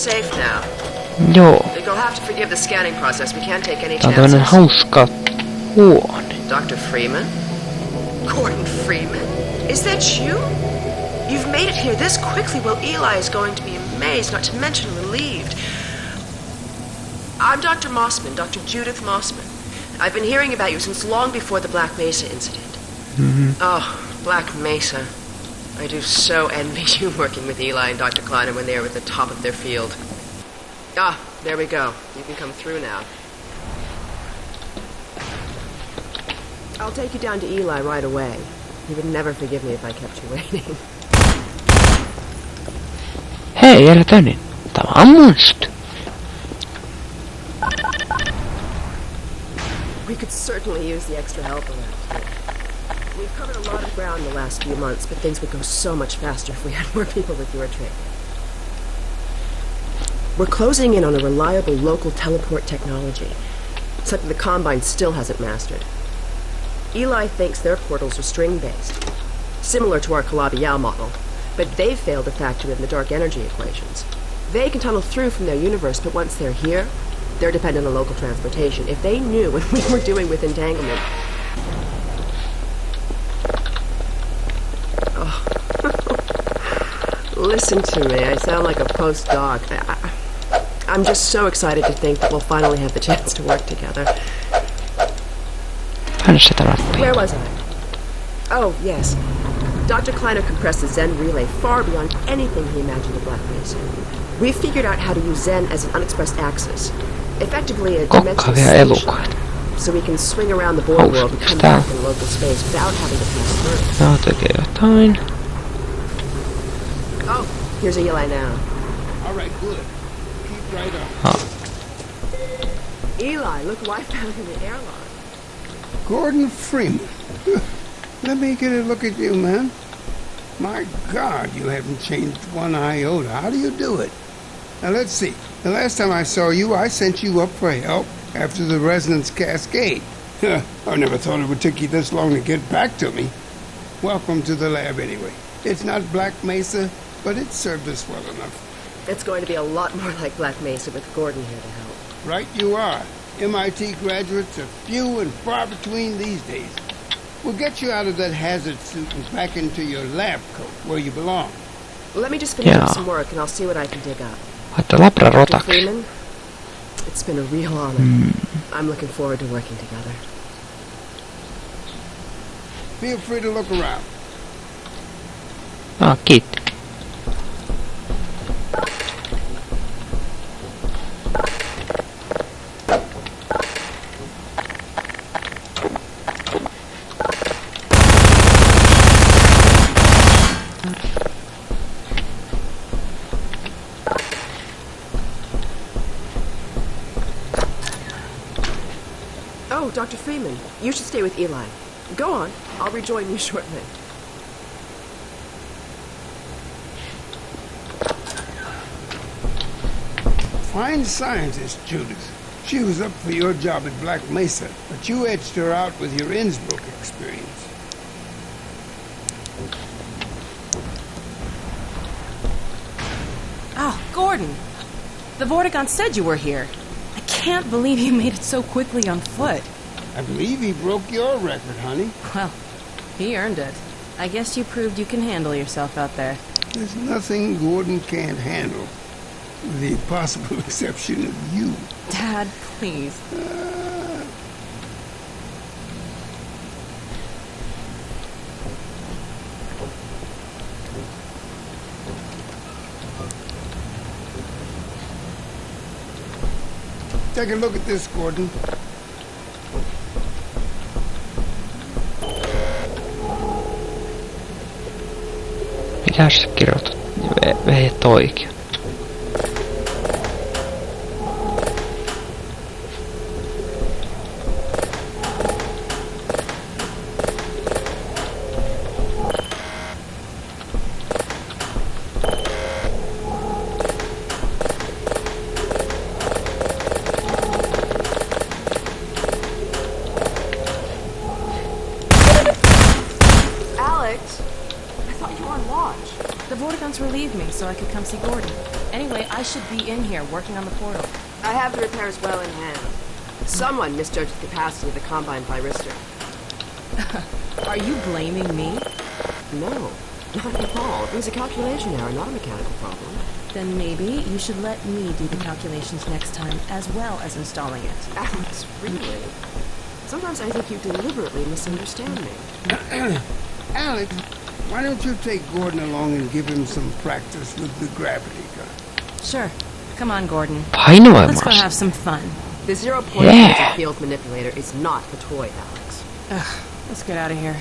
Safe now. Joo. You'll have to forgive the scanning process. We can't take any Tää on tämmönen chances. hauska huone. Dr. Freeman? Gordon Freeman? Is that you? You've made it here this quickly. Well, Eli is going to be amazed, not to mention relieved. I'm Dr. Mossman, Dr. Judith Mossman. I've been hearing about you since long before the Black Mesa incident. Oh, Black Mesa. I do so envy you working with Eli and Dr. Kleiner when they were at the top of their field. Ah, there we go. You can come through now. I'll take you down to Eli right away. He would never forgive me if I kept you waiting. Hei, älä Toni. Tämä on musta. We could certainly use the extra help around here. We've covered a lot of ground the last few months, but things would go so much faster if we had more people with your training. We're closing in on a reliable local teleport technology, something the Combine still hasn't mastered. Eli thinks their portals are string-based, similar to our Calabi-Yau model, but they've failed to factor in the dark energy equations. They can tunnel through from their universe, but once they're here, they're dependent on local transportation. If they knew what we were doing with entanglement... Oh. Listen to me, I sound like a postdoc. I'm just so excited to think that we'll finally have the chance to work together. Where was I? Oh, yes. Dr. Kleiner compressed the Zen relay far beyond anything he imagined at Black Mesa. We figured out how to use Zen as an unexpressed axis. Effectively a dimensional station. So we can swing around the border world and come back in local space without having to pass through. Now tekee jotain. Oh, here's Eli now. Alright, good. Keep right on. Eli, look who I found in the airlock. Gordon Freeman. Let me get a look at you, man. My God, you haven't changed one iota. How do you do it? Now, let's see. The last time I saw you, I sent you up for help after the resonance cascade. I never thought it would take you this long to get back to me. Welcome to the lab, anyway. It's not Black Mesa, but it served us well enough. It's going to be a lot more like Black Mesa with Gordon here to help. Right you are. MIT graduates are few and far between these days. We'll get you out of that hazard suit and back into your lab coat where you belong. Let me just finish up some work and I'll see what I can dig up. Dr. Freeman, it's been a real honor. I'm looking forward to working together. Feel free to look around. Ah, kiitos. Oh, Dr. Freeman, you should stay with Eli. Go on. I'll rejoin you shortly. Fine scientist, Judith. She was up for your job at Black Mesa, but you edged her out with your Innsbruck experience. Oh, Gordon. The Vortigaunt said you were here. I can't believe you made it so quickly on foot. I believe he broke your record, honey. Well, he earned it. I guess you proved you can handle yourself out there. There's nothing Gordon can't handle, with the possible exception of you. Dad, please. Take a look at this, Gordon. Mitä sä kirjoitat? Veet oikein. The Vortigaunt's relieved me so I could come see Gordon. Anyway, I I should be in here working on the portal. I have the repairs well in hand. Someone misjudged the capacity of the Combine Thyristor. Are you blaming me? No, not at all. It was a calculation error, not a mechanical problem. Then maybe you should let me do the calculations next time, as well as installing it. Alex, really? Sometimes I think you deliberately misunderstand me. Alex, why don't you take Gordon along and give him some practice with the gravity gun? Sure. Come on, Gordon. Let's go Painovoimasta. have some fun. The zero-point Yeah. energy field manipulator is not a toy, Alex. Ugh, let's get out of here.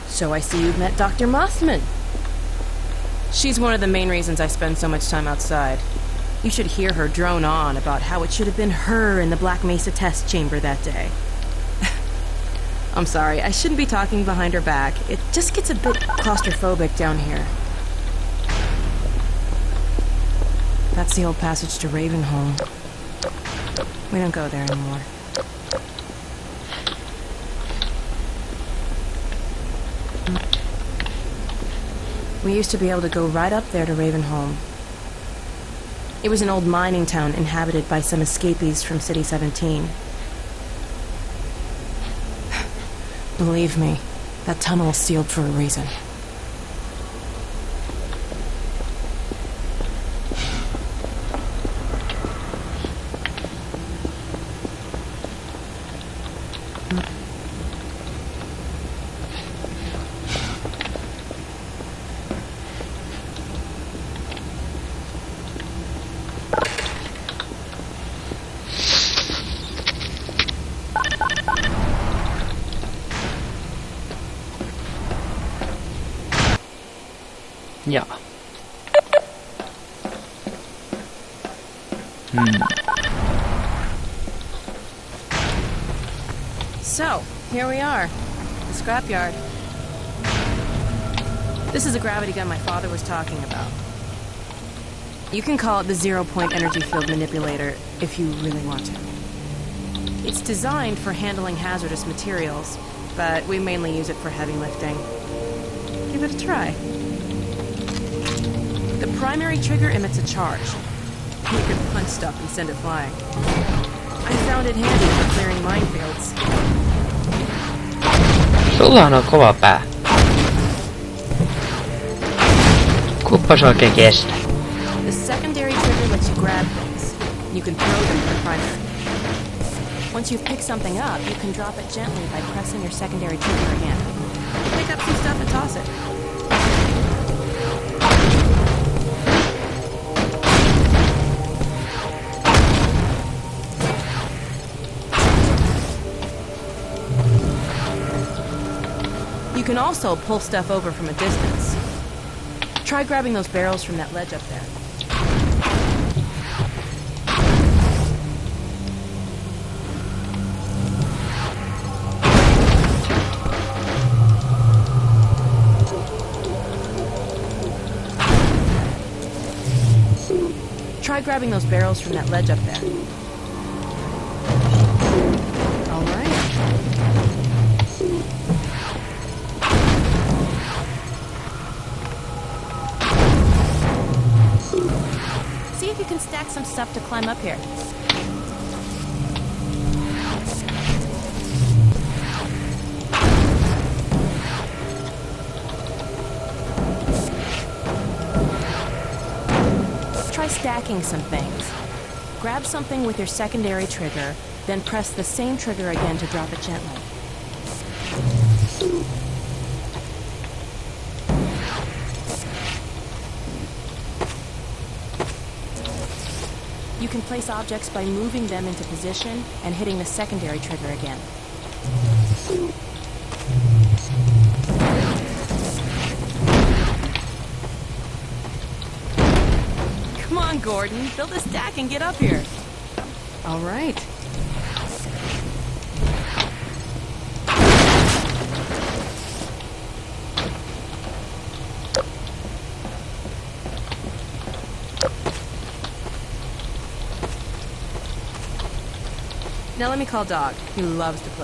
So I see you've met Dr. Mossman. She's one of the main reasons I spend so much time outside. You should hear her drone on about how it should have been her in the Black Mesa test chamber that day. I'm sorry, I shouldn't be talking behind her back. It just gets a bit claustrophobic down here. That's the old passage to Ravenholm. We don't go there anymore. We used to be able to go right up there to Ravenholm. It was an old mining town inhabited by some escapees from City 17. Believe me, that tunnel is sealed for a reason. Ja. So, here we are. The scrapyard. This is a gravity gun my father was talking about. You can call it the zero-point energy field manipulator if you really want to. It's designed for handling hazardous materials, but we mainly use it for heavy lifting. Give it a try. The primary trigger emits a charge. You can punch stuff and send it flying. I found it handy for clearing minefields. Sullahan on kova pää. Kuppas oikein kestä. The secondary trigger lets you grab things. You can throw them with the primary. Once you've picked something up, you can drop it gently by pressing your secondary trigger again. Pick up some stuff and toss it. You can also pull stuff over from a distance. Try grabbing those barrels from that ledge up there. Try grabbing those barrels from that ledge up there. All right. See if you can stack some stuff to climb up here. Try stacking some things. Grab something with your secondary trigger, then press the same trigger again to drop it gently. You can place objects by moving them into position and hitting the secondary trigger again. Come on, Gordon. Build a stack and get up here. All right. Now let me call Dog. He loves to play